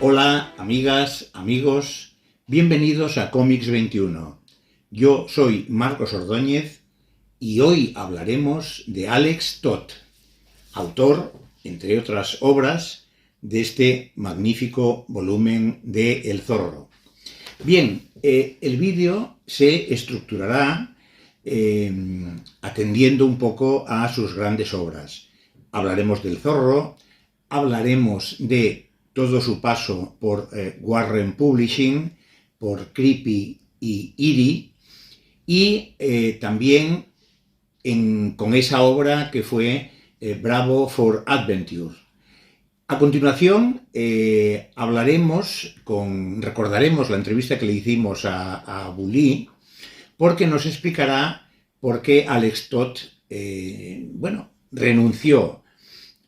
Hola, amigas, amigos, bienvenidos a Cómics XXI. Yo soy Marcos Ordóñez y hoy hablaremos de Toth, autor, entre otras obras, de este magnífico volumen de El Zorro. Bien, el vídeo se estructurará atendiendo un poco a sus grandes obras. Hablaremos del Zorro, hablaremos de todo su paso por Warren Publishing, por Kirby y Kirby, y también con esa obra que fue Bravo for Adventure. A continuación recordaremos la entrevista que le hicimos a Bully, porque nos explicará por qué Toth renunció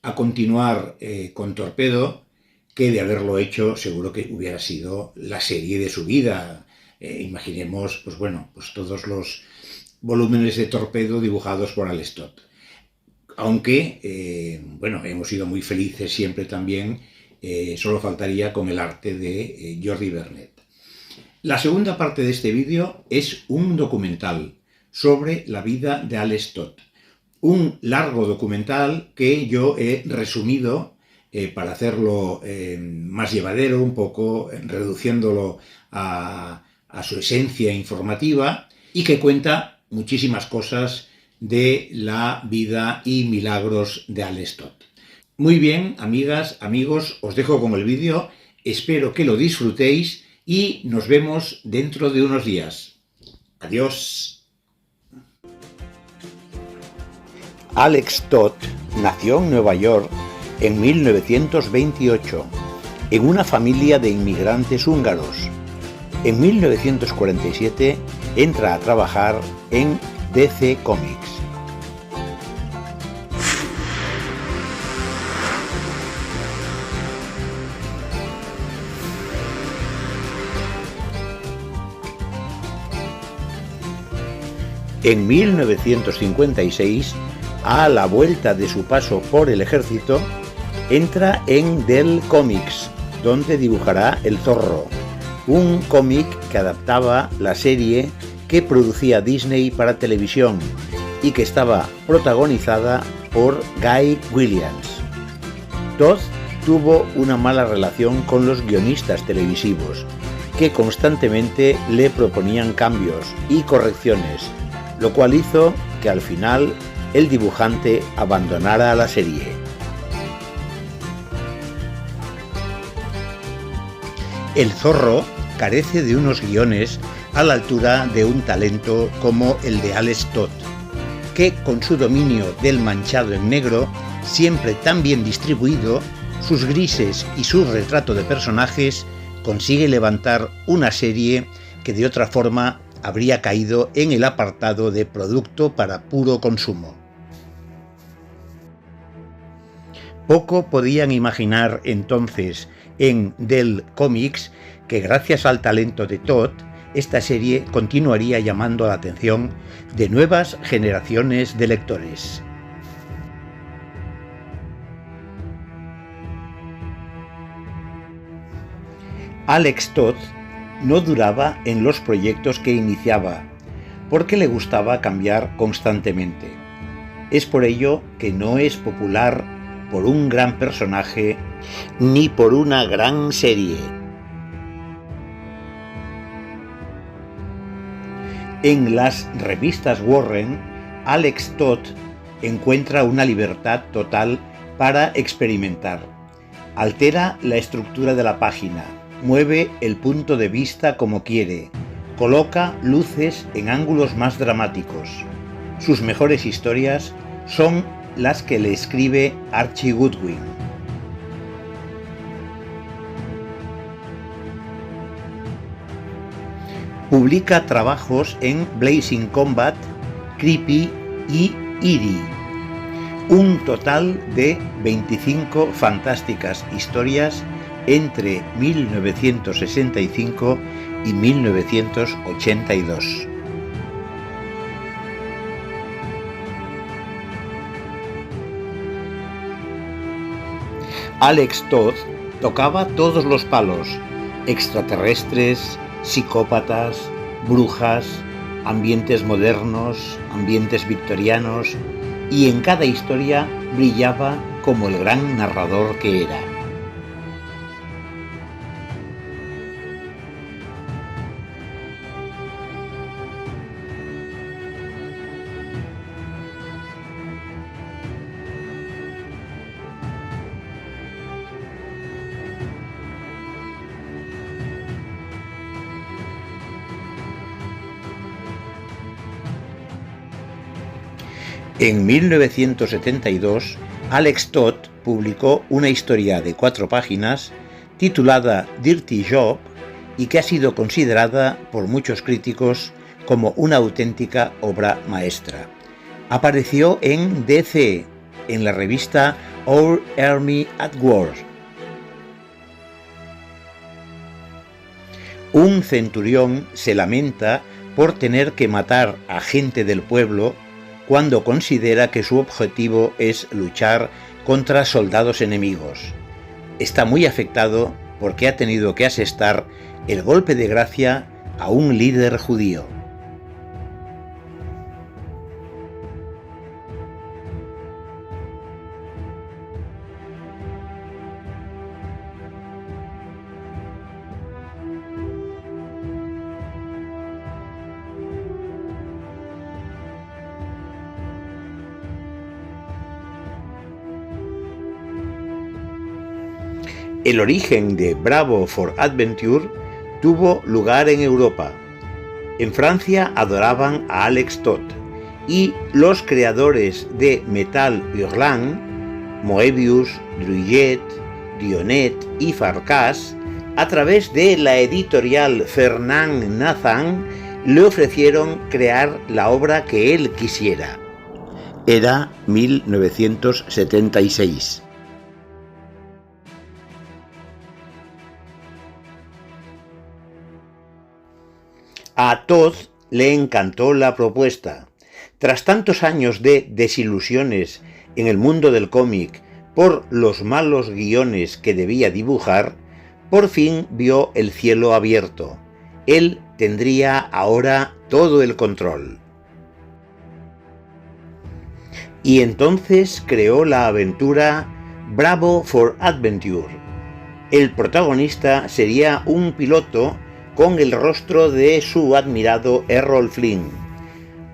a continuar con Torpedo, que de haberlo hecho seguro que hubiera sido la serie de su vida. Imaginemos pues todos los volúmenes de Torpedo dibujados por Toth. Aunque, hemos sido muy felices siempre también, solo faltaría con el arte de Jordi Vernet. La segunda parte de este vídeo es un documental sobre la vida de Toth. Un largo documental que yo he resumido para hacerlo más llevadero, un poco reduciéndolo a su esencia informativa, y que cuenta muchísimas cosas de la vida y milagros de Toth. Muy bien, amigas, amigos, os dejo con el vídeo, espero que lo disfrutéis y nos vemos dentro de unos días. Adiós. Toth nació en Nueva York en 1928, en una familia de inmigrantes húngaros. En 1947 entra a trabajar en DC Comics. En 1956, a la vuelta de su paso por el ejército, entra en Dell Comics, donde dibujará El Zorro, un cómic que adaptaba la serie que producía Disney para televisión y que estaba protagonizada por Guy Williams. Toth tuvo una mala relación con los guionistas televisivos, que constantemente le proponían cambios y correcciones, lo cual hizo que al final el dibujante abandonara la serie. El Zorro carece de unos guiones a la altura de un talento como el de Toth, que con su dominio del manchado en negro, siempre tan bien distribuido, sus grises y su retrato de personajes, consigue levantar una serie que de otra forma habría caído en el apartado de producto para puro consumo. Poco podían imaginar entonces en Dell Comics que gracias al talento de Toth, esta serie continuaría llamando la atención de nuevas generaciones de lectores. Toth no duraba en los proyectos que iniciaba, porque le gustaba cambiar constantemente. Es por ello que no es popular por un gran personaje ni por una gran serie. En las revistas Warren, Toth encuentra una libertad total para experimentar. Altera la estructura de la página, mueve el punto de vista como quiere, coloca luces en ángulos más dramáticos. Sus mejores historias son las que le escribe Archie Goodwin. Publica trabajos en Blazing Combat, Kirby y Kirby. Un total de 25 fantásticas historias entre 1965 y 1982. Toth Tocaba todos los palos: extraterrestres, psicópatas, brujas, ambientes modernos, ambientes victorianos, y en cada historia brillaba como el gran narrador que era. En 1972, Alex Toth publicó una historia de 4 páginas titulada Dirty Job y que ha sido considerada por muchos críticos como una auténtica obra maestra. Apareció en DC, en la revista Our Army at War. Un centurión se lamenta por tener que matar a gente del pueblo cuando considera que su objetivo es luchar contra soldados enemigos. Está muy afectado porque ha tenido que asestar el golpe de gracia a un líder judío. El origen de Bravo for Adventure tuvo lugar en Europa. En Francia adoraban a Alex Toth y los creadores de Metal Hurlant, Moebius, Druillet, Dionet y Farkas, a través de la editorial Fernand Nathan, le ofrecieron crear la obra que él quisiera. Era 1976. A Toth le encantó la propuesta. Tras tantos años de desilusiones en el mundo del cómic por los malos guiones que debía dibujar, por fin vio el cielo abierto. Él tendría ahora todo el control. Y entonces creó la aventura Bravo for Adventure. El protagonista sería un piloto con el rostro de su admirado Errol Flynn.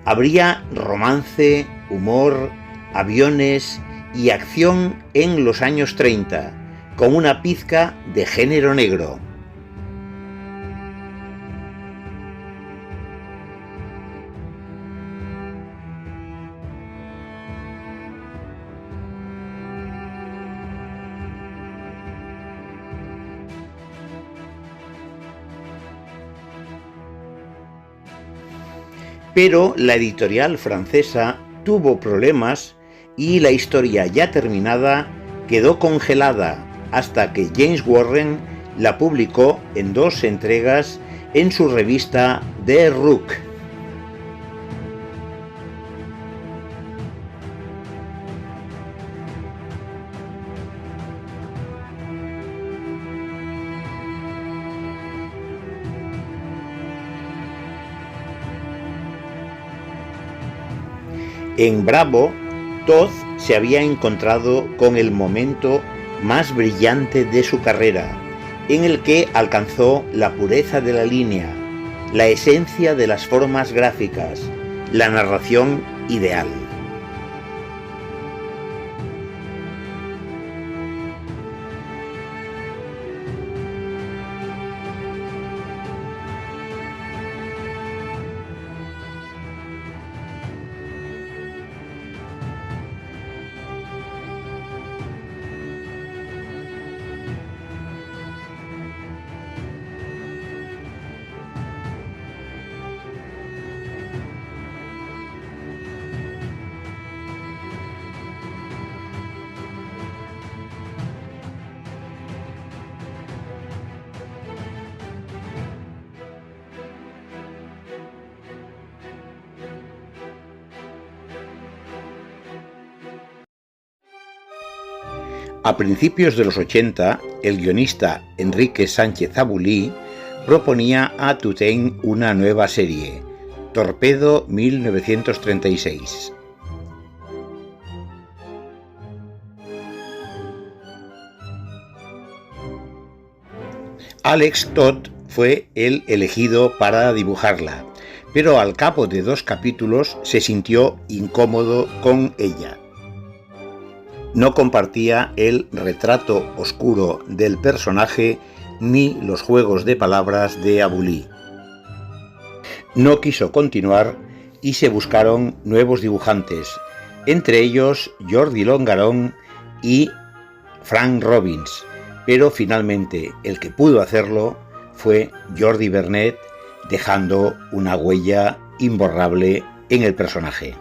Habría romance, humor, aviones y acción en los años 30, con una pizca de género negro. Pero la editorial francesa tuvo problemas y la historia ya terminada quedó congelada hasta que James Warren la publicó en 2 entregas en su revista The Rook. En Bravo, Toth se había encontrado con el momento más brillante de su carrera, en el que alcanzó la pureza de la línea, la esencia de las formas gráficas, la narración ideal. A principios de los 80, el guionista Enrique Sánchez Abulí proponía a Toth una nueva serie, Torpedo 1936. Alex Toth fue el elegido para dibujarla, pero al cabo de 2 capítulos se sintió incómodo con ella. No compartía el retrato oscuro del personaje ni los juegos de palabras de Abulí. No quiso continuar y se buscaron nuevos dibujantes, entre ellos Jordi Longarón y Frank Robbins, pero finalmente el que pudo hacerlo fue Jordi Vernet, dejando una huella imborrable en el personaje.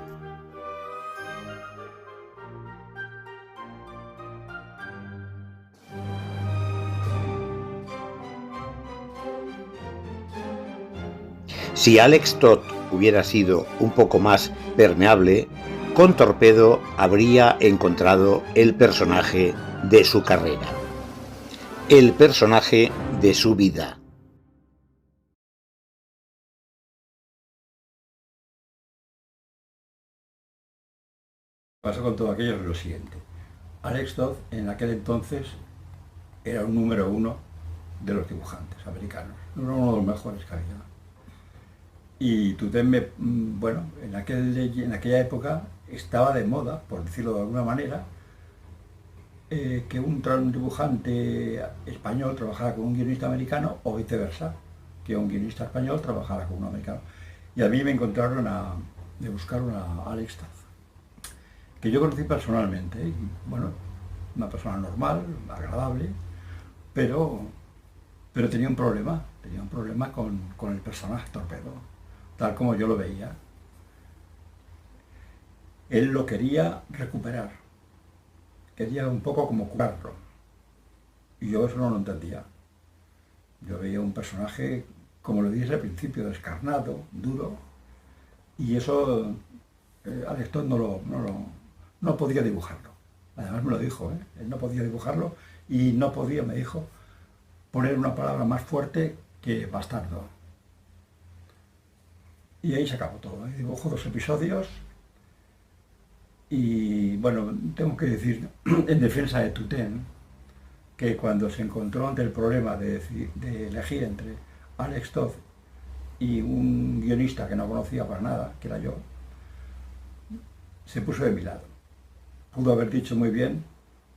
Si Alex Toth hubiera sido un poco más permeable, con Torpedo habría encontrado el personaje de su carrera, el personaje de su vida. Pasó con todo aquello lo siguiente. Alex Toth en aquel entonces era un número 1 de los dibujantes americanos, uno de los mejores que había. Y Toth, bueno, en aquella época estaba de moda, por decirlo de alguna manera, que un dibujante español trabajara con un guionista americano o viceversa, que un guionista español trabajara con un americano. Y a mí me buscaron a Alex Toth, que yo conocí personalmente, y bueno, una persona normal, agradable, pero tenía un problema con el personaje Torpedo, tal como yo lo veía. Él lo quería recuperar, quería un poco como curarlo, y yo eso no lo entendía. Yo veía un personaje, como lo dije al principio, descarnado, duro, y eso Alex Toth no podía dibujarlo. Además me lo dijo, él no podía dibujarlo y no podía, me dijo, poner una palabra más fuerte que bastardo. Y ahí se acabó todo. Dibujó 2 episodios y bueno, tengo que decir en defensa de Toth que cuando se encontró ante el problema de elegir entre Alex Toth y un guionista que no conocía para nada, que era yo, se puso de mi lado. Pudo haber dicho muy bien,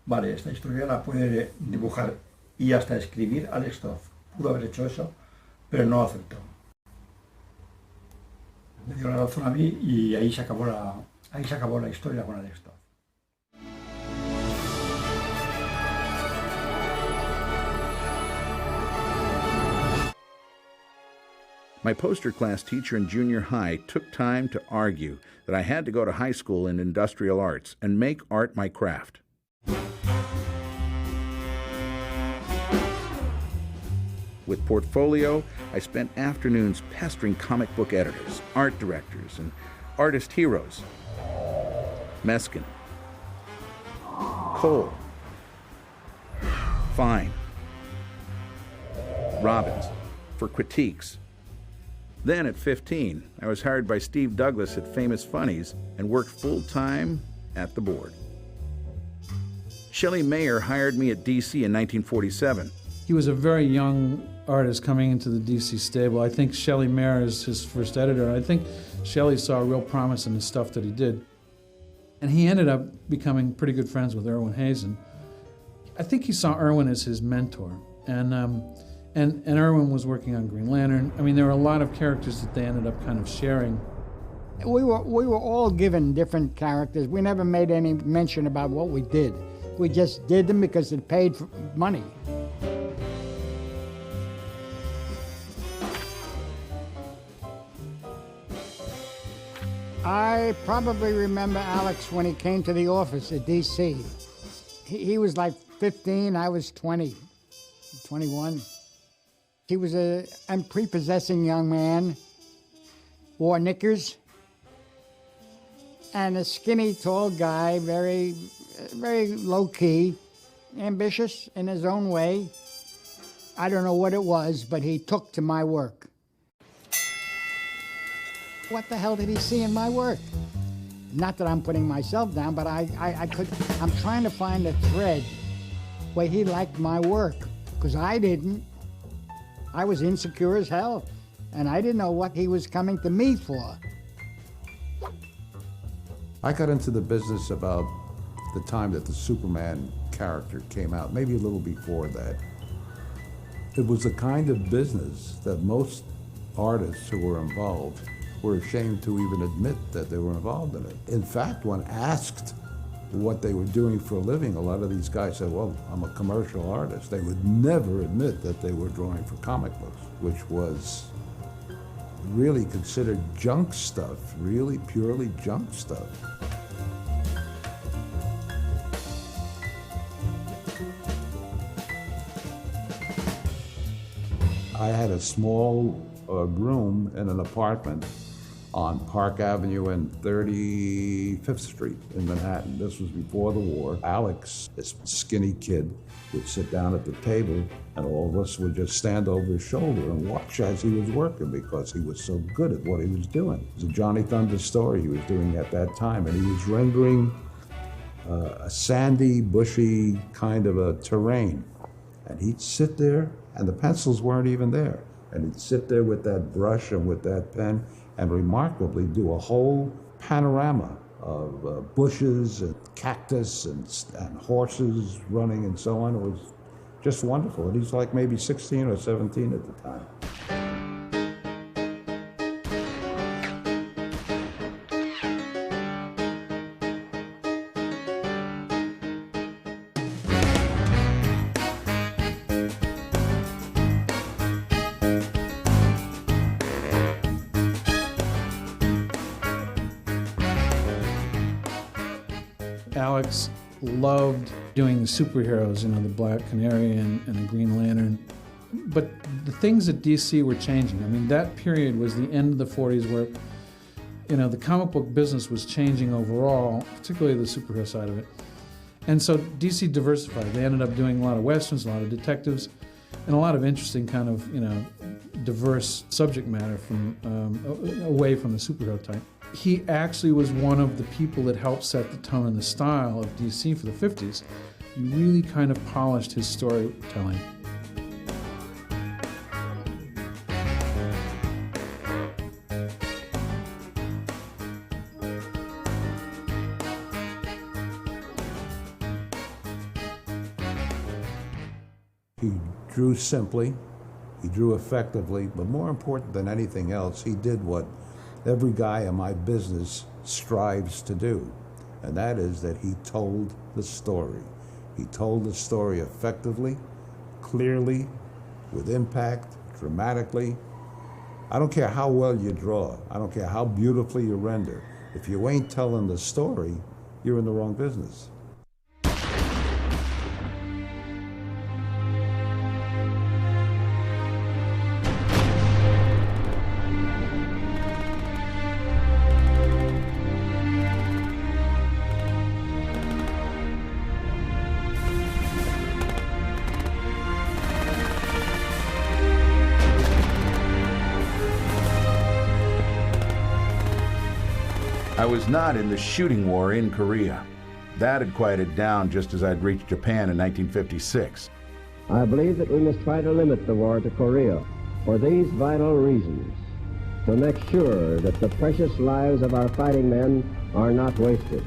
vale, esta historia la puede dibujar y hasta escribir Alex Toth. Pudo haber hecho eso, pero no aceptó. Me dio la razón a mí y ahí se acabó la historia con Alex Toth. My poster class teacher in junior high took time to argue that I had to go to high school in industrial arts and make art my craft. With Portfolio, I spent afternoons pestering comic book editors, art directors, and artist heroes. Meskin, Cole, Fine, Robbins, for critiques. Then at 15, I was hired by Steve Douglas at Famous Funnies and worked full-time at the board. Shelley Mayer hired me at DC in 1947. He was a very young artist coming into the DC stable. I think Shelley Mayer is his first editor, and I think Shelley saw real promise in the stuff that he did. And he ended up becoming pretty good friends with Irwin Hazen. I think he saw Irwin as his mentor, and Irwin was working on Green Lantern. I mean, there were a lot of characters that they ended up kind of sharing. We were all given different characters. We never made any mention about what we did. We just did them because it paid for money. I probably remember Alex when he came to the office at DC. He was like 15, I was 20, 21. He was a prepossessing young man, wore knickers, and a skinny, tall guy, very low-key, ambitious in his own way. I don't know what it was, but he took to my work. What the hell did he see in my work? Not that I'm putting myself down, but I'm trying to find a thread where he liked my work, because I didn't. I was insecure as hell, and I didn't know what he was coming to me for. I got into the business about the time that the Superman character came out, maybe a little before that. It was the kind of business that most artists who were involved were ashamed to even admit that they were involved in it. In fact, when asked what they were doing for a living, a lot of these guys said, well, I'm a commercial artist. They would never admit that they were drawing for comic books, which was really considered junk stuff, really purely junk stuff. I had a small room in an apartment on Park Avenue and 35th Street in Manhattan. This was before the war. Alex, this skinny kid, would sit down at the table, and all of us would just stand over his shoulder and watch as he was working, because he was so good at what he was doing. It was a Johnny Thunder story he was doing at that time, and he was rendering a sandy, bushy kind of a terrain. And he'd sit there, and the pencils weren't even there. And he'd sit there with that brush and with that pen and remarkably do a whole panorama of bushes and cactus and horses running and so on. It was just wonderful. And he's like maybe 16 or 17 at the time. Alex loved doing the superheroes, you know, the Black Canary and the Green Lantern. But the things at DC were changing. I mean, that period was the end of the 40s where, you know, the comic book business was changing overall, particularly the superhero side of it. And so DC diversified. They ended up doing a lot of westerns, a lot of detectives, and a lot of interesting kind of, you know, diverse subject matter from away from the superhero type. He actually was one of the people that helped set the tone and the style of DC for the 50s. He really kind of polished his storytelling. He drew simply, he drew effectively, but more important than anything else, he did what every guy in my business strives to do, and that is that he told the story. He told the story effectively, clearly, with impact, dramatically. I don't care how well you draw. I don't care how beautifully you render. If you ain't telling the story, you're in the wrong business. I was not in the shooting war in Korea. That had quieted down just as I'd reached Japan in 1956. I believe that we must try to limit the war to Korea for these vital reasons: to make sure that the precious lives of our fighting men are not wasted.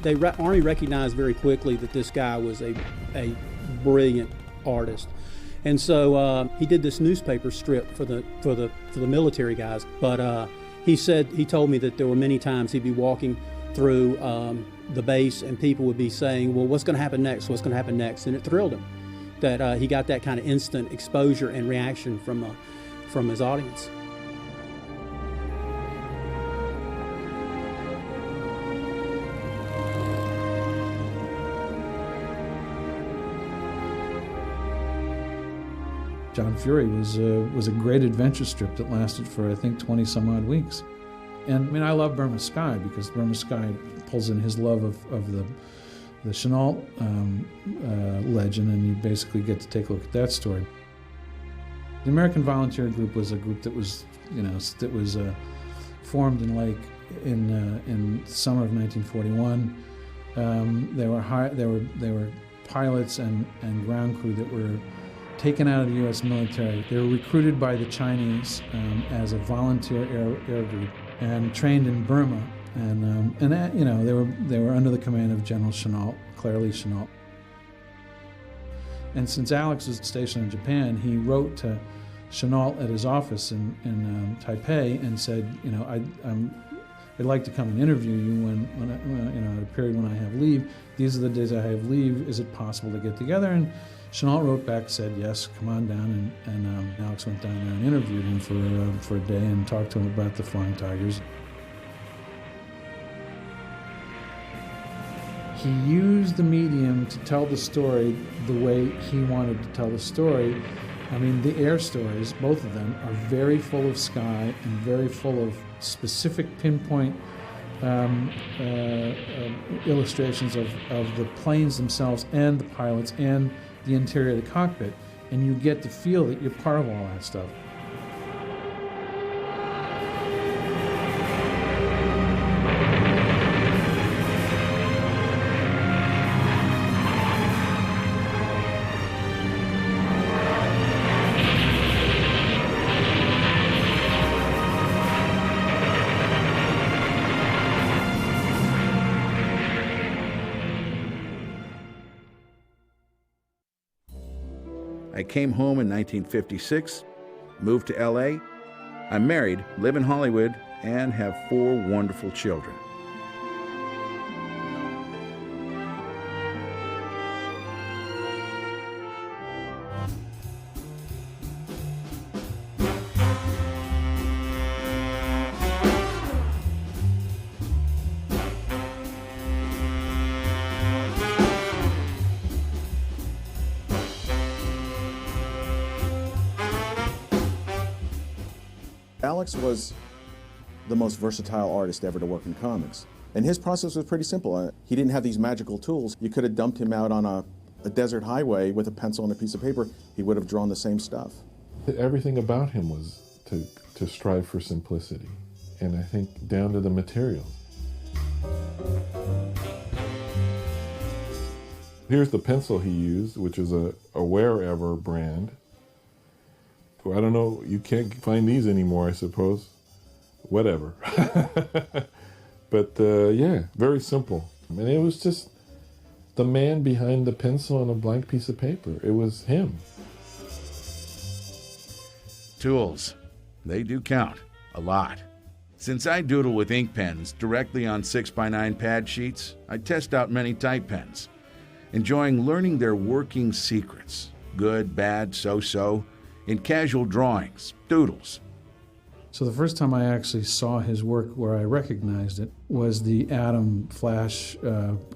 The Army recognized very quickly that this guy was a brilliant artist, and so he did this newspaper strip for the military guys. But he told me that there were many times he'd be walking through the base and people would be saying, "Well, what's going to happen next? What's going to happen next?" And it thrilled him that he got that kind of instant exposure and reaction from his audience. John Fury was a great adventure strip that lasted for, I think, 20 some odd weeks. And I mean, I love Burma Sky because Burma Sky pulls in his love of the Chenault legend, and you basically get to take a look at that story. The American Volunteer Group was a group that was, formed in the summer of 1941. They were pilots and ground crew that were taken out of the U.S. military. They were recruited by the Chinese as a volunteer air group and trained in Burma. And they were under the command of General Chenault, Claire Lee Chenault. And since Alex was stationed in Japan, he wrote to Chenault at his office in Taipei and said, I'd like to come and interview you at a period when I have leave. These are the days I have leave. Is it possible to get together? And Chenault wrote back, said, yes, come on down. And Alex went down there and interviewed him for a day and talked to him about the Flying Tigers. He used the medium to tell the story the way he wanted to tell the story. I mean, the air stories, both of them, are very full of sky and very full of specific pinpoint illustrations of the planes themselves and the pilots and the interior of the cockpit. And you get to feel that you're part of all that stuff. I came home in 1956, moved to LA. I'm married, live in Hollywood, and have 4 wonderful children. Alex was the most versatile artist ever to work in comics. And his process was pretty simple. He didn't have these magical tools. You could have dumped him out on a desert highway with a pencil and a piece of paper. He would have drawn the same stuff. Everything about him was to strive for simplicity, and I think down to the material. Here's the pencil he used, which is a Wherever brand. I don't know, you can't find these anymore, I suppose. Whatever. But yeah, very simple. I mean, it was just the man behind the pencil on a blank piece of paper. It was him. Tools. They do count. A lot. Since I doodle with ink pens directly on 6x9 pad sheets, I test out many type pens, enjoying learning their working secrets. Good, bad, so-so. In casual drawings, doodles. So the first time I actually saw his work where I recognized it was the Atom Flash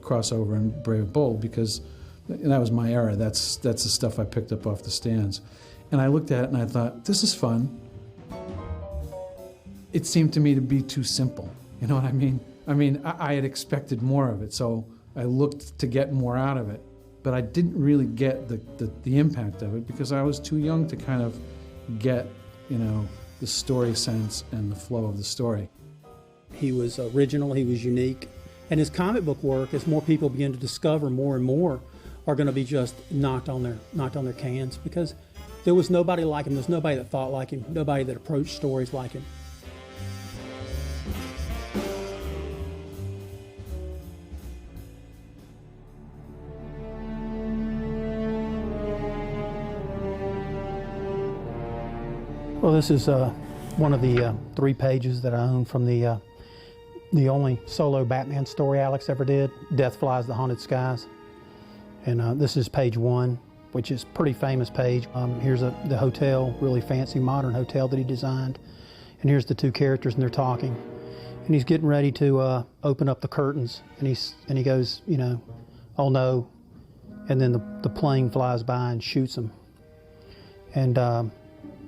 crossover in Brave Bold, because that was my era. That's the stuff I picked up off the stands. And I looked at it and I thought, this is fun. It seemed to me to be too simple. You know what I mean? I had expected more of it, so I looked to get more out of it. But I didn't really get the impact of it because I was too young to kind of get, the story sense and the flow of the story. He was original, he was unique. And his comic book work, as more people begin to discover more and more, are going to be just knocked on their cans, because there was nobody like him. There's nobody that thought like him, nobody that approached stories like him. Well, this is one of the 3 pages that I own from the only solo Batman story Alex ever did, Death Flies the Haunted Skies. And this is page 1, which is a pretty famous page. Here's the hotel, really fancy modern hotel that he designed. And here's the 2 characters, and they're talking. And he's getting ready to open up the curtains, and he goes, oh no. And then the plane flies by and shoots him. and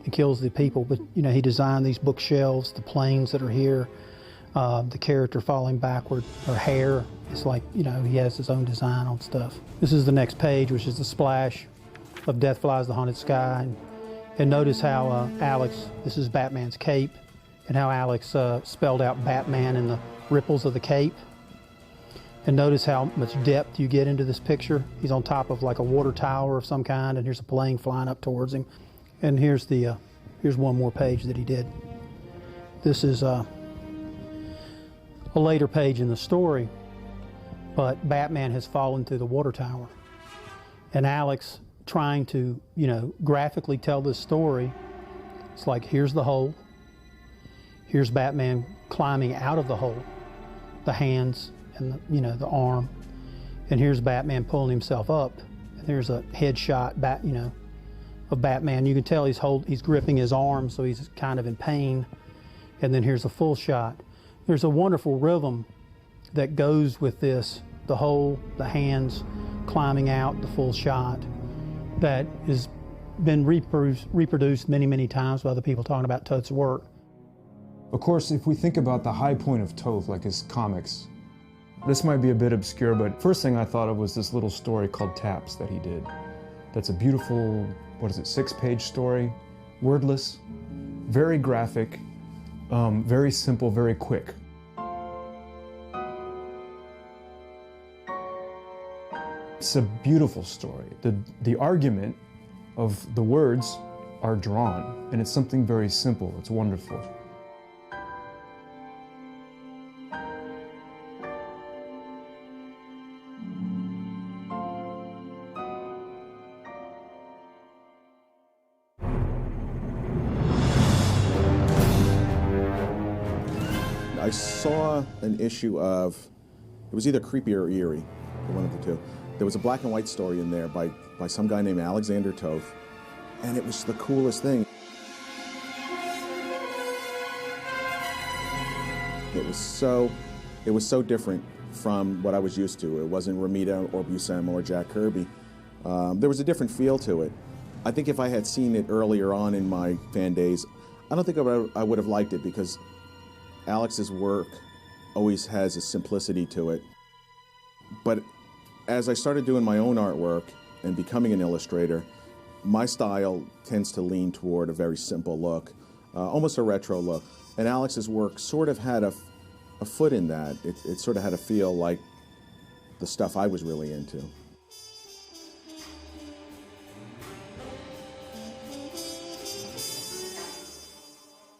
he kills the people. But you know, he designed these bookshelves, the planes that are here, the character falling backward, her hair. It's like, you know, he has his own design on stuff. This is the next page, which is the splash of Death Flies the Haunted Sky. And notice how Alex, this is Batman's cape, and how Alex spelled out Batman in the ripples of the cape. And notice how much depth you get into this picture. He's on top of like a water tower of some kind, and here's a plane flying up towards him. And here's one more page that he did. This is a later page in the story, but Batman has fallen through the water tower. And Alex, trying to, you know, graphically tell this story, it's like, here's the hole. Here's Batman climbing out of the hole, the hands and the, you know, the arm. And here's Batman pulling himself up. And there's a headshot, of Batman. You can tell he's gripping his arm, so he's kind of in pain. And then here's a full shot. There's a wonderful rhythm that goes with this, the hole, the hands climbing out, the full shot, that has been reproduced many, many times by other people talking about Toth's work. Of course, if we think about the high point of Toth, like his comics, this might be a bit obscure, but first thing I thought of was this little story called Taps that he did. That's a beautiful, 6-page story, wordless, very graphic, very simple, very quick. It's a beautiful story. The argument of the words are drawn, and it's something very simple. It's wonderful. I saw an issue of, it was either creepy or eerie, or one of the two. There was a black and white story in there by some guy named Alexander Toth, and it was the coolest thing. It was so different from what I was used to. It wasn't Romita or Buscema or Jack Kirby. There was a different feel to it. I think if I had seen it earlier on in my fan days, I don't think I would have liked it, because Alex's work always has a simplicity to it. But as I started doing my own artwork and becoming an illustrator, my style tends to lean toward a very simple look, almost a retro look. And Alex's work sort of had a foot in that. It sort of had a feel like the stuff I was really into.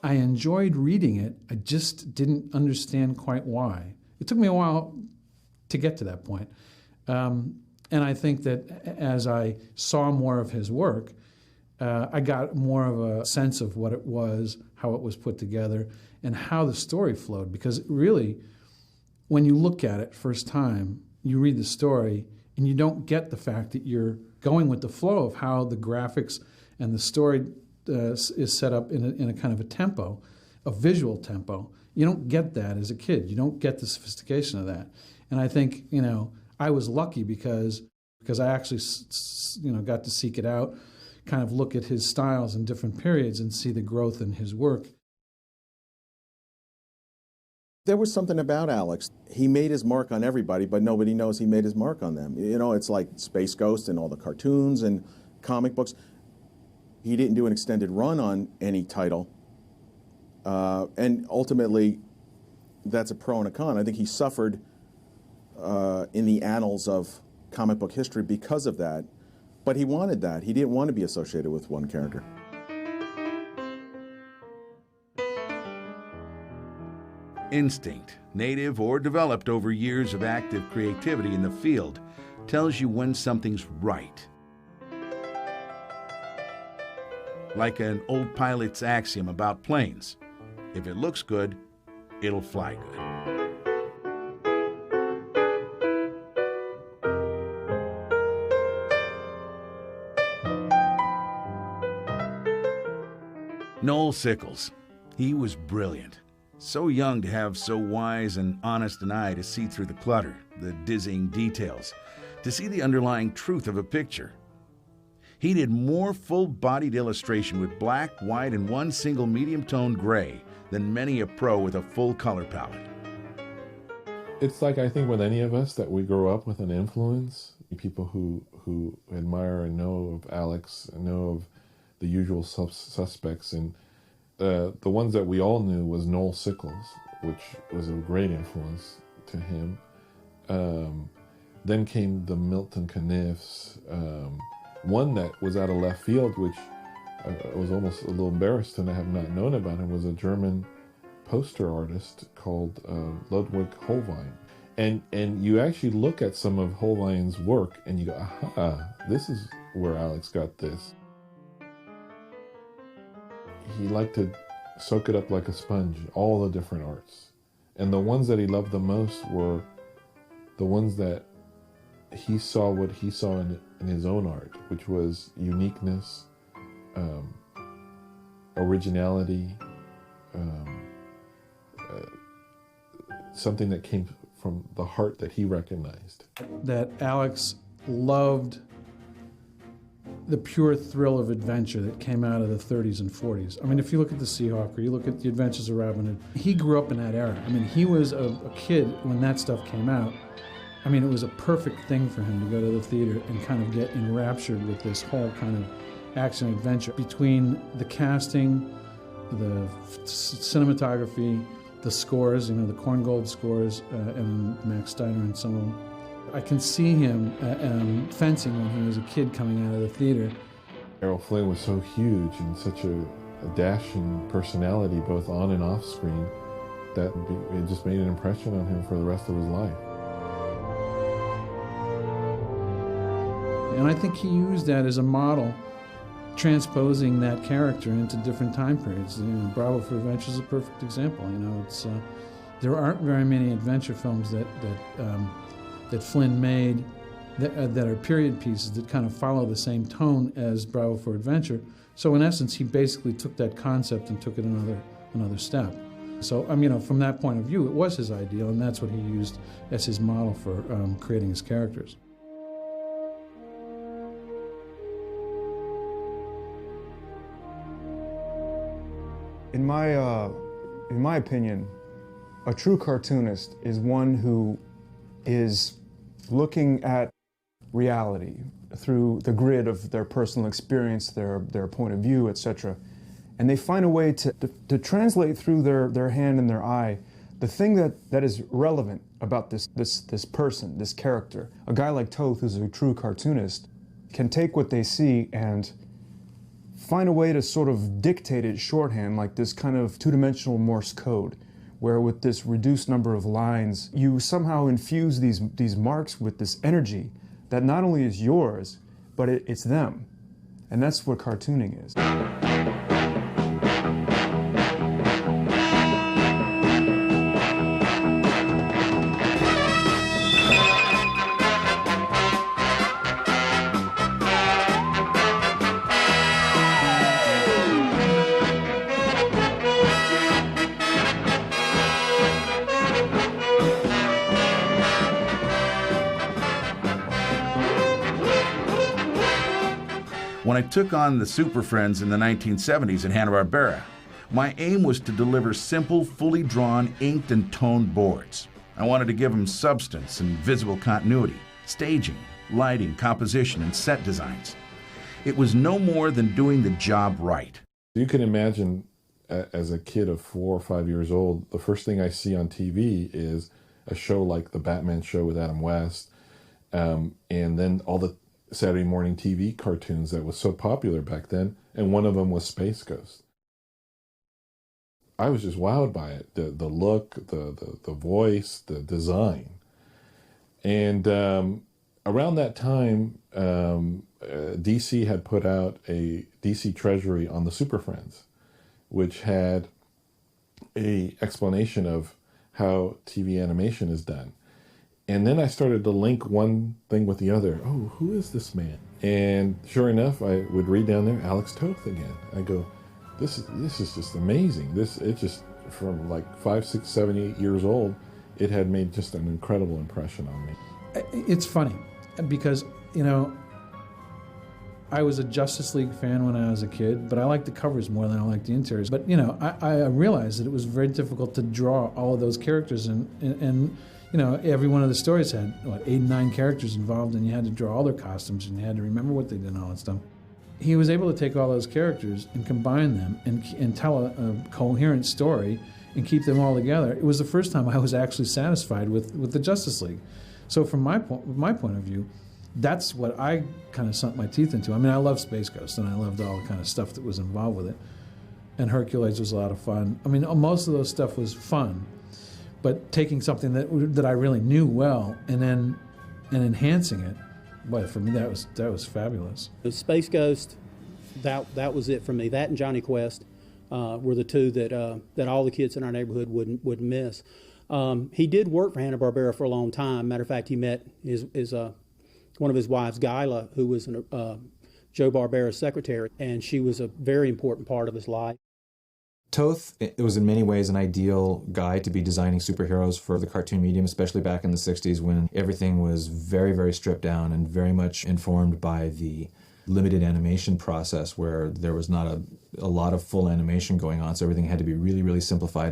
I enjoyed reading it. I just didn't understand quite why. It took me a while to get to that point. And I think that as I saw more of his work, I got more of a sense of what it was, how it was put together, and how the story flowed. Because really, when you look at it first time, you read the story, and you don't get the fact that you're going with the flow of how the graphics and the story is set up in a kind of a tempo, a visual tempo. You don't get that as a kid. You don't get the sophistication of that. And I think, you know, I was lucky because I actually, got to seek it out, kind of look at his styles in different periods and see the growth in his work. There was something about Alex. He made his mark on everybody, but nobody knows he made his mark on them. You know, it's like Space Ghost and all the cartoons and comic books. He didn't do an extended run on any title. And ultimately, that's a pro and a con. I think he suffered in the annals of comic book history because of that. But he wanted that. He didn't want to be associated with one character. Instinct, native or developed over years of active creativity in the field, tells you when something's right. Like an old pilot's axiom about planes. If it looks good, it'll fly good. Noel Sickles. He was brilliant. So young to have so wise and honest an eye to see through the clutter, the dizzying details, to see the underlying truth of a picture. He did more full-bodied illustration with black, white, and one single medium-toned gray than many a pro with a full color palette. It's like, I think with any of us, that we grow up with an influence. People who admire and know of Alex, and know of the usual suspects, and the ones that we all knew was Noel Sickles, which was a great influence to him. Then came the Milton Caniffs. One that was out of left field, which I was almost a little embarrassed to have not known about him, was a German poster artist called Ludwig Holbein. And you actually look at some of Holbein's work and you go, aha, this is where Alex got this. He liked to soak it up like a sponge, all the different arts. And the ones that he loved the most were the ones that he saw what he saw in his own art, which was uniqueness, originality, something that came from the heart that he recognized. That Alex loved the pure thrill of adventure that came out of the 30s and 40s. I mean, if you look at the Seahawk, or you look at the Adventures of Robin Hood, he grew up in that era. I mean, he was a kid when that stuff came out. I mean, it was a perfect thing for him to go to the theater and kind of get enraptured with this whole kind of action adventure. Between the casting, the cinematography, the scores, you know, the Korngold scores, and Max Steiner and some of them, I can see him fencing when he was a kid coming out of the theater. Errol Flynn was so huge and such a dashing personality, both on and off screen, that it just made an impression on him for the rest of his life. And I think he used that as a model, transposing that character into different time periods. You know, Bravo for Adventure is a perfect example. You know, it's there aren't very many adventure films that Flynn made that are period pieces that kind of follow the same tone as Bravo for Adventure. So in essence, he basically took that concept and took it another step. So you know, from that point of view, it was his ideal, and that's what he used as his model for creating his characters. In my opinion, a true cartoonist is one who is looking at reality through the grid of their personal experience, their point of view, etc. And they find a way to translate through their hand and their eye the thing that is relevant about this person, this character. A guy like Toth, who's a true cartoonist, can take what they see and find a way to sort of dictate it shorthand, like this kind of two-dimensional Morse code, where with this reduced number of lines, you somehow infuse these marks with this energy that not only is yours, but it's them. And that's what cartooning is. When I took on the Super Friends in the 1970s at Hannah-Barbera, my aim was to deliver simple, fully drawn, inked and toned boards. I wanted to give them substance and visible continuity, staging, lighting, composition, and set designs. It was no more than doing the job right. You can imagine, as a kid of 4 or 5 years old, the first thing I see on TV is a show like the Batman show with Adam West, and then all the Saturday morning TV cartoons that was so popular back then, and one of them was Space Ghost. I was just wowed by it, the look, the voice, the design. And around that time, DC had put out a DC Treasury on the Super Friends, which had a explanation of how TV animation is done. And then I started to link one thing with the other. Oh, who is this man? And sure enough, I would read down there, Alex Toth again. I go, this is just amazing. It just, from like 5, 6, 7, 8 years old, it had made just an incredible impression on me. It's funny because, you know, I was a Justice League fan when I was a kid, but I liked the covers more than I liked the interiors. But, you know, I realized that it was very difficult to draw all of those characters, and you know, every one of the stories had, what, 8, 9 characters involved, and you had to draw all their costumes, and you had to remember what they did and all that stuff. He was able to take all those characters and combine them and tell a coherent story and keep them all together. It was the first time I was actually satisfied with the Justice League. So from my point of view, that's what I kind of sunk my teeth into. I mean, I loved Space Ghost, and I loved all the kind of stuff that was involved with it. And Hercules was a lot of fun. I mean, most of those stuff was fun, but taking something that I really knew well and enhancing it, boy, for me that was fabulous. The Space Ghost, that was it for me. That and Johnny Quest were the two that all the kids in our neighborhood would miss. He did work for Hannah-Barbera for a long time. Matter of fact, he met one of his wives, Guyla, who was Joe Barbera's secretary, and she was a very important part of his life. Toth, it was in many ways an ideal guy to be designing superheroes for the cartoon medium, especially back in the 60s when everything was very, very stripped down and very much informed by the limited animation process where there was not a lot of full animation going on, so everything had to be really, really simplified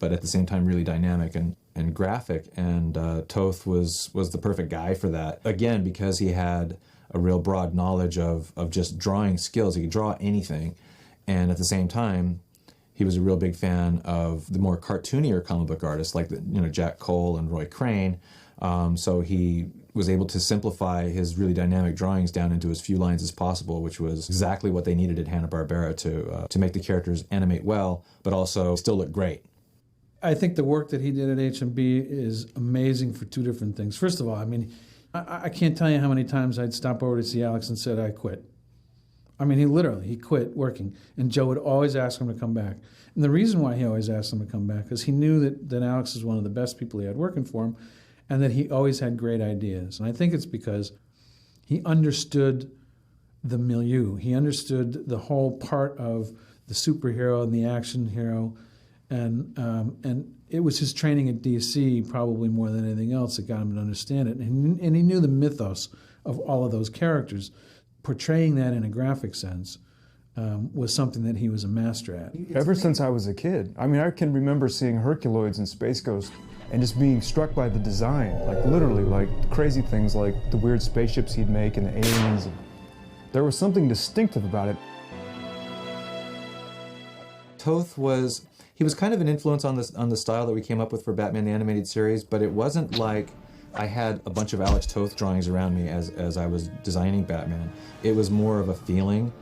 but at the same time really dynamic and graphic, and Toth was the perfect guy for that. Again, because he had a real broad knowledge of just drawing skills. He could draw anything, and at the same time, he was a real big fan of the more cartoonier comic book artists like Jack Cole and Roy Crane. So he was able to simplify his really dynamic drawings down into as few lines as possible, which was exactly what they needed at Hanna-Barbera to make the characters animate well, but also still look great. I think the work that he did at H&B is amazing for two different things. First of all, I mean, I can't tell you how many times I'd stop over to see Alex and said, I quit. I mean, he quit working, and Joe would always ask him to come back. And the reason why he always asked him to come back is he knew that Alex was one of the best people he had working for him, and that he always had great ideas. And I think it's because he understood the milieu. He understood the whole part of the superhero and the action hero, and it was his training at DC probably more than anything else that got him to understand it. And he knew the mythos of all of those characters. Portraying that in a graphic sense was something that he was a master at. Ever since I was a kid. I mean, I can remember seeing Herculoids and Space Ghost and just being struck by the design, like literally, like crazy things like the weird spaceships he'd make and the aliens. There was something distinctive about it. Toth was kind of an influence on the style that we came up with for Batman the Animated Series, but it wasn't like I had a bunch of Alex Toth drawings around me as I was designing Batman. It was more of a feeling.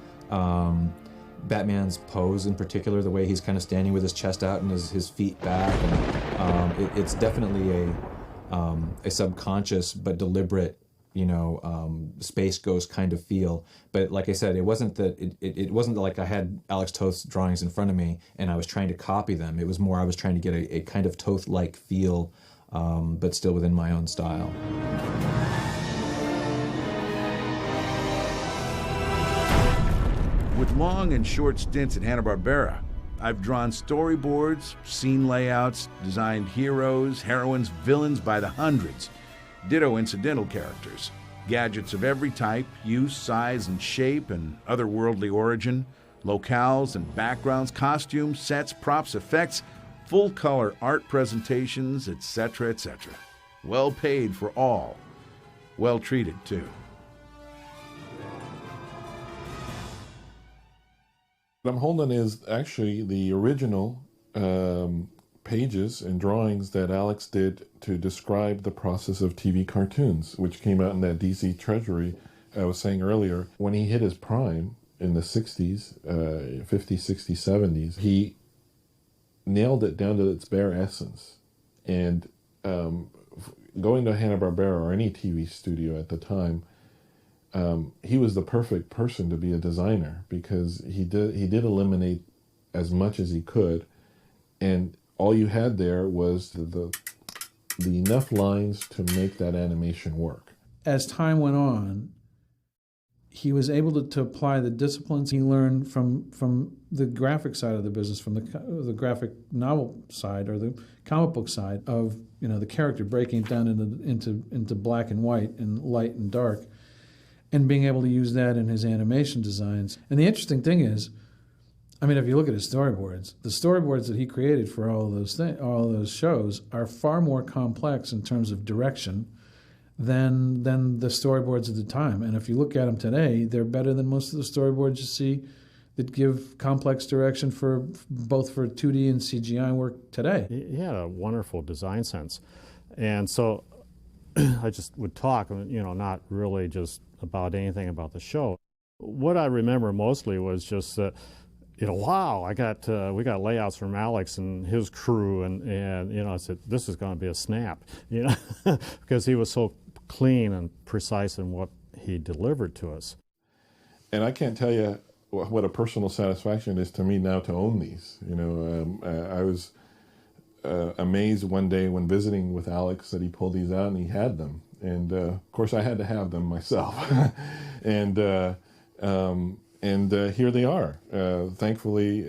Batman's pose in particular, the way he's kind of standing with his chest out and his feet back, and it's definitely a subconscious but deliberate, Space Ghost kind of feel. But like I said, it wasn't like I had Alex Toth's drawings in front of me and I was trying to copy them. It was more I was trying to get a kind of Toth-like feel, but still within my own style. With long and short stints at Hanna-Barbera, I've drawn storyboards, scene layouts, designed heroes, heroines, villains by the hundreds, ditto incidental characters, gadgets of every type, use, size, and shape, and otherworldly origin, locales and backgrounds, costumes, sets, props, effects, full-color art presentations, etc., etc. Well paid for all. Well treated, too. What I'm holding is actually the original pages and drawings that Alex did to describe the process of TV cartoons, which came out in that DC Treasury I was saying earlier. When he hit his prime in the 60s, 50s, 60s, 70s, he nailed it down to its bare essence. And going to Hanna-Barbera or any TV studio at the time, he was the perfect person to be a designer because he did eliminate as much as he could, and all you had there was the enough lines to make that animation work. As time went on, he was able to apply the disciplines he learned from the graphic side of the business, from the graphic novel side or the comic book side of the character breaking it down into black and white and light and dark. and being able to use that in his animation designs. And the interesting thing is, I mean, if you look at his storyboards, the storyboards that he created for all of those shows are far more complex in terms of direction than the storyboards at the time. And if you look at them today, they're better than most of the storyboards you see that give complex direction for both for 2D and CGI work today. He had a wonderful design sense. And so I just would talk, not really just about anything about the show. What I remember mostly was just that, wow, we got layouts from Alex and his crew, and I said, this is going to be a snap, because he was so clean and precise in what he delivered to us. And I can't tell you what a personal satisfaction it is to me now to own these. I was amazed one day when visiting with Alex that he pulled these out and he had them. And of course I had to have them myself. and here they are. Thankfully,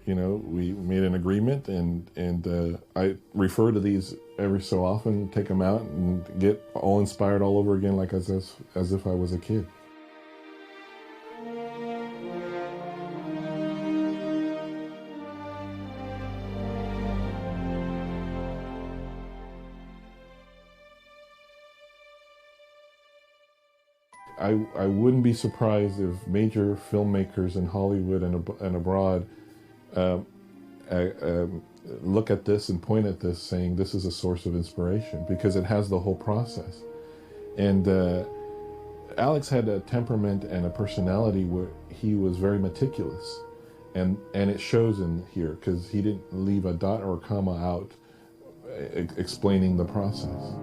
we made an agreement, and I refer to these every so often, take them out and get all inspired all over again, like as if I was a kid. I wouldn't be surprised if major filmmakers in Hollywood and abroad look at this and point at this saying this is a source of inspiration, because it has the whole process. And Alex had a temperament and a personality where he was very meticulous, and it shows in here because he didn't leave a dot or a comma out explaining the process.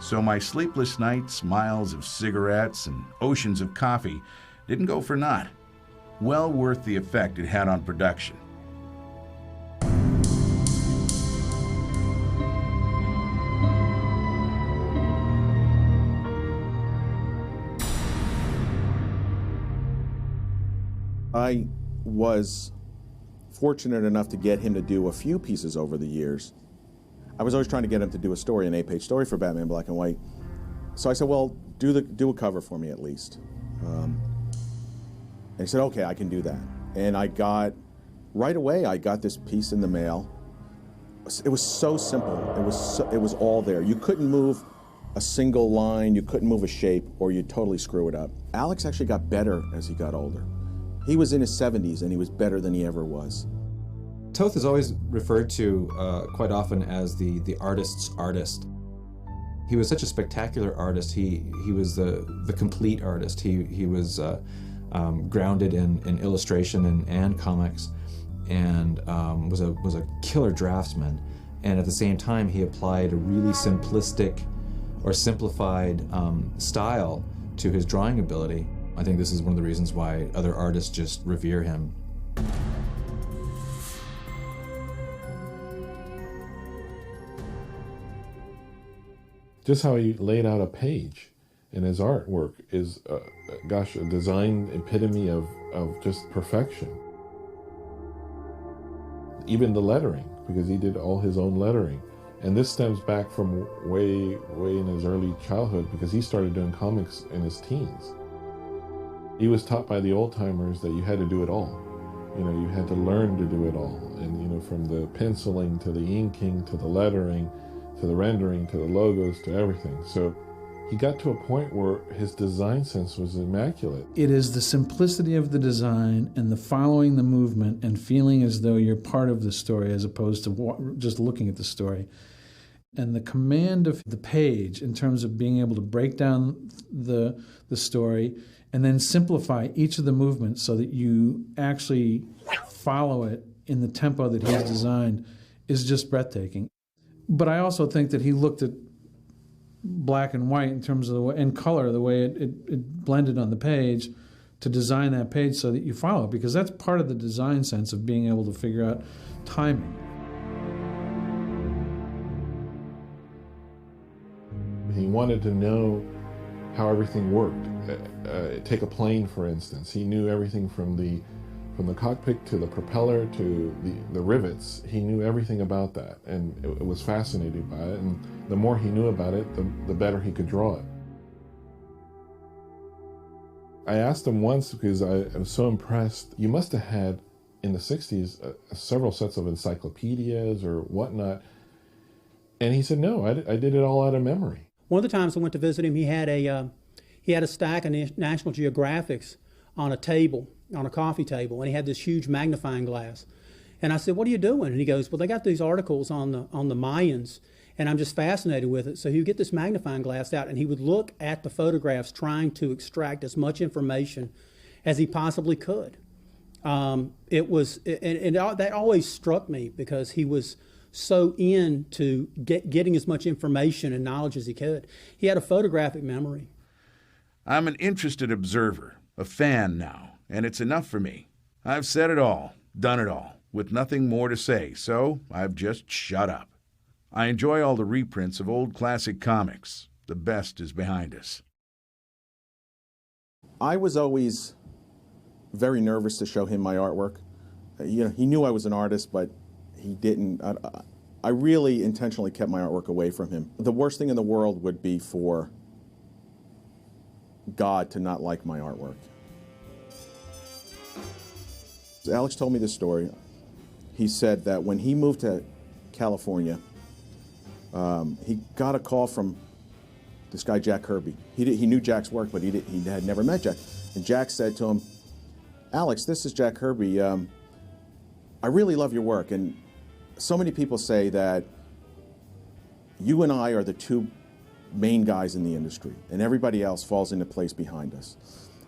So my sleepless nights, miles of cigarettes, and oceans of coffee didn't go for naught. Well worth the effect it had on production. I was fortunate enough to get him to do a few pieces over the years. I was always trying to get him to do a story, an 8-page story for Batman Black and White. So I said, well, do a cover for me at least. And he said, okay, I can do that. And right away, I got this piece in the mail. It was so simple. It was all there. You couldn't move a single line, you couldn't move a shape, or you'd totally screw it up. Alex actually got better as he got older. He was in his 70s, and he was better than he ever was. Toth is always referred to quite often as the artist's artist. He was such a spectacular artist. He was the complete artist. He was grounded in illustration and comics, and was a killer draftsman. And at the same time, he applied a really simplistic or simplified style to his drawing ability. I think this is one of the reasons why other artists just revere him. Just how he laid out a page in his artwork is, a design epitome of just perfection. Even the lettering, because he did all his own lettering. And this stems back from way in his early childhood, because he started doing comics in his teens. He was taught by the old-timers that you had to do it all. You had to learn to do it all. And, from the penciling to the inking to the lettering, to the rendering, to the logos, to everything. So he got to a point where his design sense was immaculate. It is the simplicity of the design and the following the movement and feeling as though you're part of the story as opposed to just looking at the story. And the command of the page in terms of being able to break down the story and then simplify each of the movements so that you actually follow it in the tempo that he's designed is just breathtaking. But I also think that he looked at black and white in terms of the way, and color, the way it blended on the page to design that page so that you follow it, because that's part of the design sense of being able to figure out timing. He wanted to know how everything worked. Take a plane, for instance. He knew everything from the From the cockpit to the propeller to the rivets, he knew everything about that, and it was fascinated by it, and the more he knew about it, the better he could draw it. I asked him once, because I was so impressed, you must have had, in the 60s, several sets of encyclopedias or whatnot, and he said, no, I did it all out of memory. One of the times I went to visit him, he had a stack of National Geographics on a table, on a coffee table, and he had this huge magnifying glass. And I said, what are you doing? And he goes, well, they got these articles on the Mayans, and I'm just fascinated with it. So he would get this magnifying glass out, and he would look at the photographs, trying to extract as much information as he possibly could. That always struck me, because he was so into getting as much information and knowledge as he could. He had a photographic memory. I'm an interested observer, a fan now, and it's enough for me. I've said it all, done it all, with nothing more to say, so I've just shut up. I enjoy all the reprints of old classic comics. The best is behind us. I was always very nervous to show him my artwork. You know, he knew I was an artist, but he didn't. I really intentionally kept my artwork away from him. The worst thing in the world would be for God to not like my artwork. Alex told me this story. He said that when he moved to California, he got a call from this guy, Jack Kirby. He knew Jack's work, but he had never met Jack. And Jack said to him, Alex, this is Jack Kirby. I really love your work. And so many people say that you and I are the two main guys in the industry, and everybody else falls into place behind us.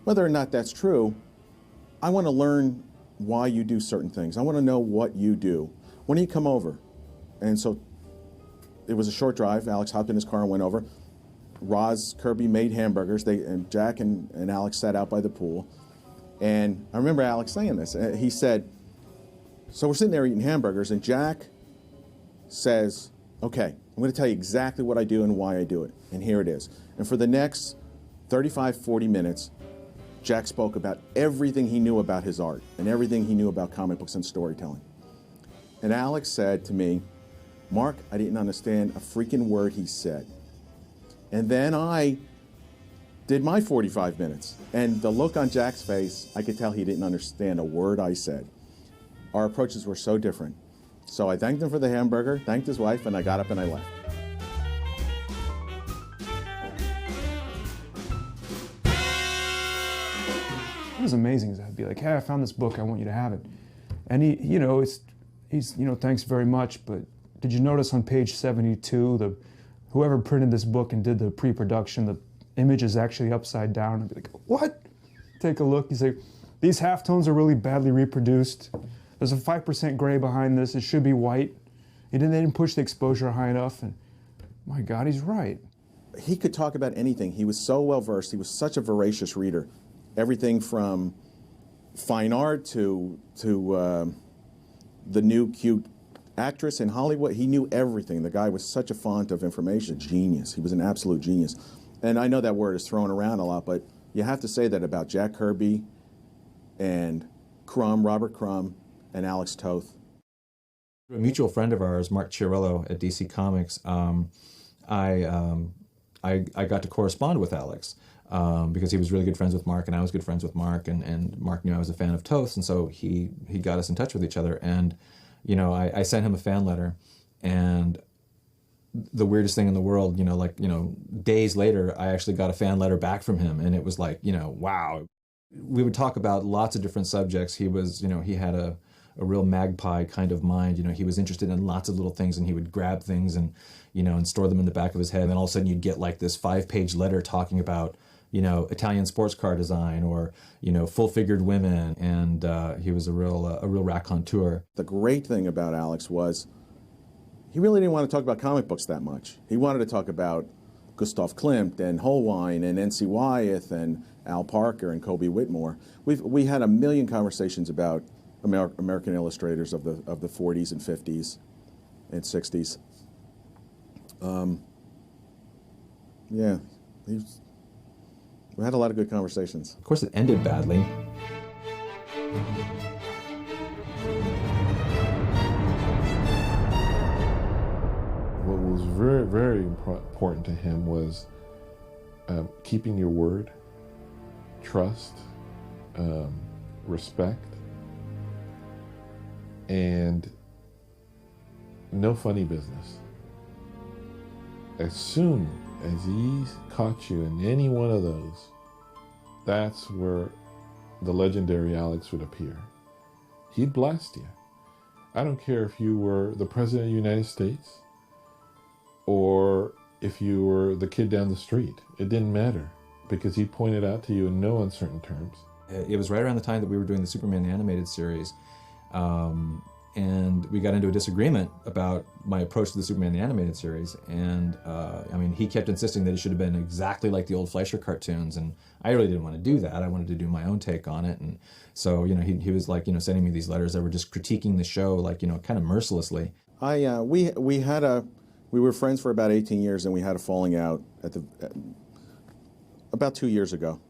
Whether or not that's true, I want to learn why you do certain things. I want to know what you do. When do you come over? And so it was a short drive. Alex hopped in his car and went over. Roz Kirby made hamburgers. And Jack and Alex sat out by the pool. And I remember Alex saying this. He said, so we're sitting there eating hamburgers, and Jack says, okay, I'm going to tell you exactly what I do and why I do it. And here it is. And for the next 35, 40 minutes, Jack spoke about everything he knew about his art and everything he knew about comic books and storytelling. And Alex said to me, Mark, I didn't understand a freaking word he said. And then I did my 45 minutes. And the look on Jack's face, I could tell he didn't understand a word I said. Our approaches were so different. So I thanked him for the hamburger, thanked his wife, and I got up and I left. It was amazing. I'd be like, hey, I found this book, I want you to have it. And he's thanks very much, but did you notice on page 72, whoever printed this book and did the pre-production, the image is actually upside down? I'd be like, what? Take a look. He's like, these halftones are really badly reproduced. There's a 5% gray behind this. It should be white. They didn't push the exposure high enough. And my God, he's right. He could talk about anything. He was so well versed. He was such a voracious reader. Everything from fine art to the new cute actress in Hollywood. He knew everything. The guy was such a font of information. Genius. He was an absolute genius. And I know that word is thrown around a lot, but you have to say that about Jack Kirby and Robert Crumb, and Alex Toth. A mutual friend of ours, Mark Chiarello at DC Comics, I got to correspond with Alex because he was really good friends with Mark, and I was good friends with Mark, and Mark knew I was a fan of Toth, and so he got us in touch with each other. And I sent him a fan letter, and the weirdest thing in the world, days later, I actually got a fan letter back from him, and it was like, wow. We would talk about lots of different subjects. He was, he had a real magpie kind of mind. He was interested in lots of little things, and he would grab things and, and store them in the back of his head. And then all of a sudden you'd get like this 5-page letter talking about, Italian sports car design or, full-figured women. And he was a real raconteur. The great thing about Alex was he really didn't want to talk about comic books that much. He wanted to talk about Gustav Klimt and Holbein and N.C. Wyeth and Al Parker and Kobe Whitmore. We had a million conversations about American illustrators of the 40s and 50s and 60s. Yeah, we had a lot of good conversations. Of course, it ended badly. very, very important to him was keeping your word, trust, respect, and no funny business. As soon as he caught you in any one of those, that's where the legendary Alex would appear. He'd blast you. I don't care if you were the President of the United States or if you were the kid down the street. It didn't matter, because he pointed out to you in no uncertain terms. It was right around the time that we were doing the Superman animated series, and we got into a disagreement about my approach to the Superman the animated series, and I mean, he kept insisting that it should have been exactly like the old Fleischer cartoons, and I really didn't want to do that. I wanted to do my own take on it, and so, you know, he was like, you know, sending me these letters that were just critiquing the show, like, you know, kind of mercilessly. We were friends for about 18 years, and we had a falling out about 2 years ago,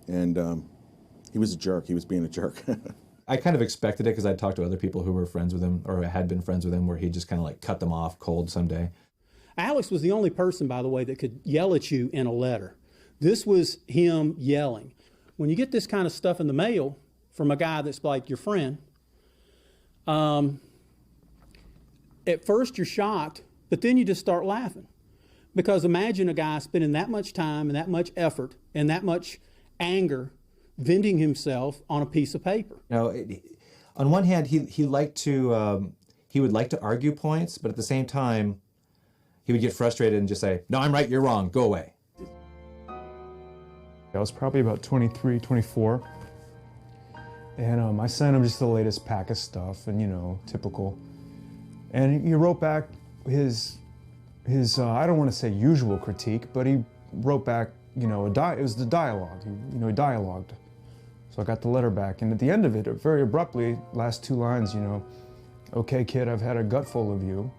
and he was a jerk. He was being a jerk. I kind of expected it because I'd talked to other people who were friends with him or had been friends with him, where he just kind of like cut them off cold someday. Alex was the only person, by the way, that could yell at you in a letter. This was him yelling. When you get this kind of stuff in the mail from a guy that's like your friend, at first you're shocked, but then you just start laughing. Because imagine a guy spending that much time and that much effort and that much anger venting himself on a piece of paper. Now, on one hand, he would like to argue points, but at the same time, he would get frustrated and just say, "No, I'm right, you're wrong, go away." I was probably about 23, 24, and I sent him just the latest pack of stuff, and, you know, typical. And he wrote back his I don't want to say usual critique, but he wrote back, you know, it was the dialogue. He dialogued. So I got the letter back, and at the end of it, very abruptly, last two lines, you know, "Okay, kid, I've had a gutful of you.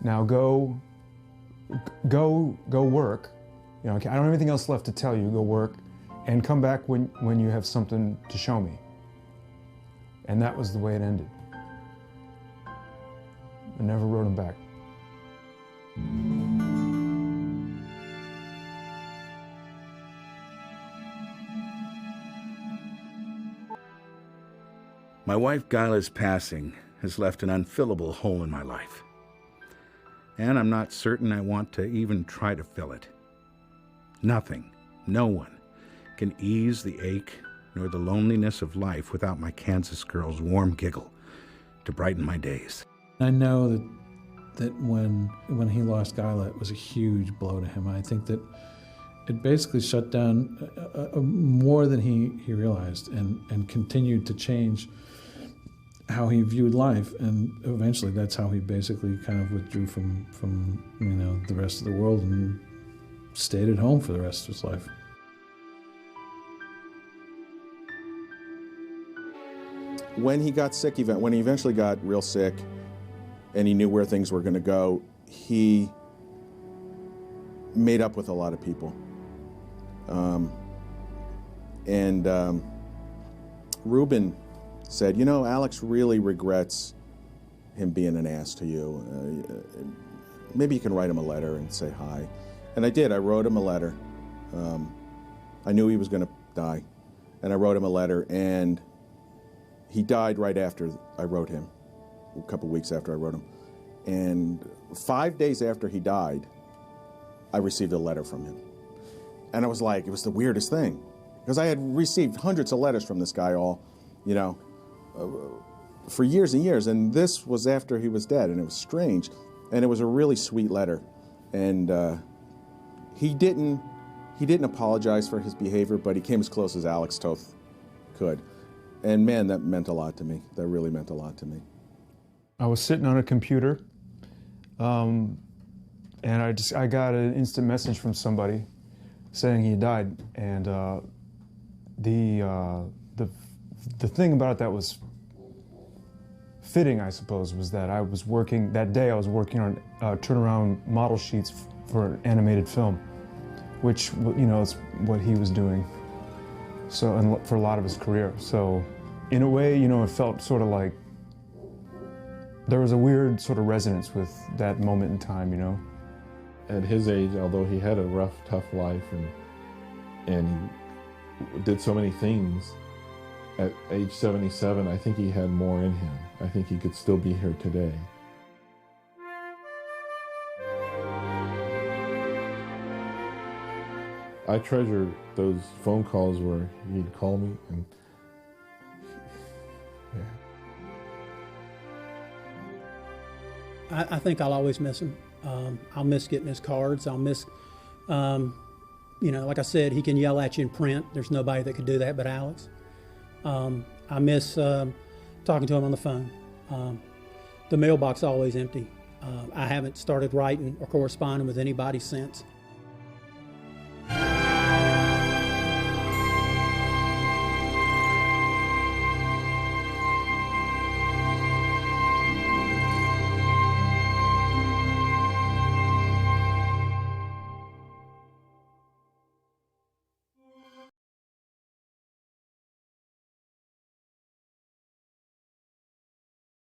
Now go work. You know, I don't have anything else left to tell you. Go work, and come back when you have something to show me." And that was the way it ended. I never wrote him back. My wife Gyla's passing has left an unfillable hole in my life. And I'm not certain I want to even try to fill it. Nothing, no one, can ease the ache nor the loneliness of life without my Kansas girl's warm giggle to brighten my days. I know that when he lost Gyla, it was a huge blow to him. I think that it basically shut down more than he realized, and continued to change how he viewed life, and eventually that's how he basically kind of withdrew from you know, the rest of the world and stayed at home for the rest of his life. When he got sick, when he eventually got real sick and he knew where things were going to go, he made up with a lot of people. Ruben said, "You know, Alex really regrets him being an ass to you. Maybe you can write him a letter and say hi." And I did. I wrote him a letter. I knew he was going to die. And I wrote him a letter, and he died right after I wrote him, a couple weeks after I wrote him. And 5 days after he died, I received a letter from him. And I was like, it was the weirdest thing, because I had received hundreds of letters from this guy all, you know, for years and years. And this was after he was dead, and it was strange. And it was a really sweet letter. And he didn't apologize for his behavior, but he came as close as Alex Toth could. And man, that meant a lot to me. That really meant a lot to me. I was sitting on a computer, and I got an instant message from somebody saying he died. And the thing about it that was fitting, I suppose, was that that day I was working on turnaround model sheets for an animated film, which, you know, is what he was doing. So, and for a lot of his career. So, in a way, you know, it felt sort of like there was a weird sort of resonance with that moment in time, you know. At his age, although he had a rough, tough life and he did so many things, at age 77, I think he had more in him. I think he could still be here today. I treasure those phone calls where he'd call me and yeah. I think I'll always miss him. I'll miss getting his cards. I'll miss, like I said, he can yell at you in print. There's nobody that could do that but Alex. I miss talking to him on the phone. The mailbox is always empty. I haven't started writing or corresponding with anybody since.